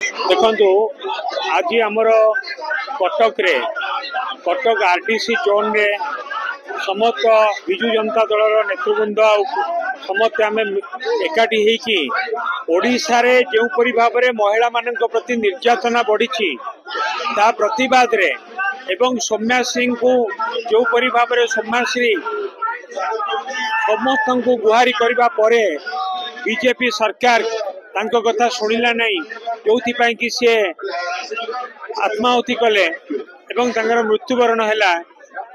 देखु आज आमर कटक रे कटक आरटीसी जोन रे समस्त विजु जनता दल नेतृवृंद समस्त आम एकाठी होकी ओडिशा रे जो परि भाव में महिला मान प्रति निर्यातना बढ़ी ता प्रतिवाद रे एवं सौम्याश्री को जो परि भाव में सौम्याश्री समस्त को गुहारी करबा परे बीजेपी सरकार तांको कथा शुणिला नहीं जो कि सी आत्माहुति कले एवं तांकर मृत्युवरण हैला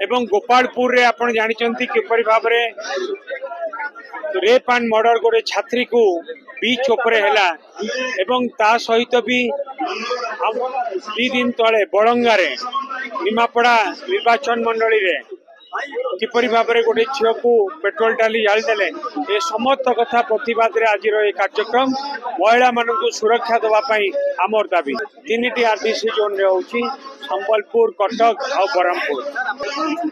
एवं गोपालपुर रे आपण जानिचंती किपरि भाव में रेप एंड मर्डर गोटे छात्री को बीच उपरे हैला एवं ता सहित भी 2 दिन तले बड़ंगा रे निमापड़ा निर्वाचन मंडली रे किपरि भाव में गोटे झील को पेट्रोल डाली जालीदेले ये समस्त कथा प्रतिवाद रे आज ये कार्यक्रम महिला मान सुरक्षा देवाई आमर दाबी 3टी आरटीसी जोन रे होची संबलपुर कटक और ब्रह्मपुर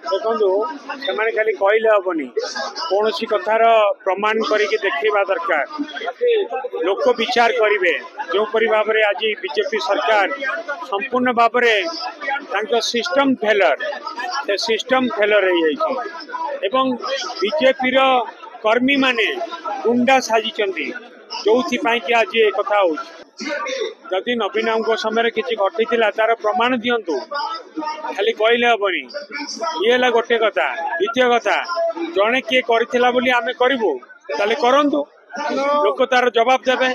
देखो से खाली कहले हेनी कौन कथार प्रमाण करके देखा दरकार लोक विचार करेंगे जो परि भाव में आज बीजेपी सरकार संपूर्ण भाव में सिस्टम फेलर से सिस्टम फेलर एवं बीजेपी कर्मी माने गुंडा साजी जो कि आज ये कथा हो जदि नवीन समय किसी घटी तार प्रमाण दिंतु खाली कहले हेनी ये है गोटे कथा द्वितीय कथा जड़े किए करथिला बोली आमे करिवु ताले करंतु लोक तार जवाब देवे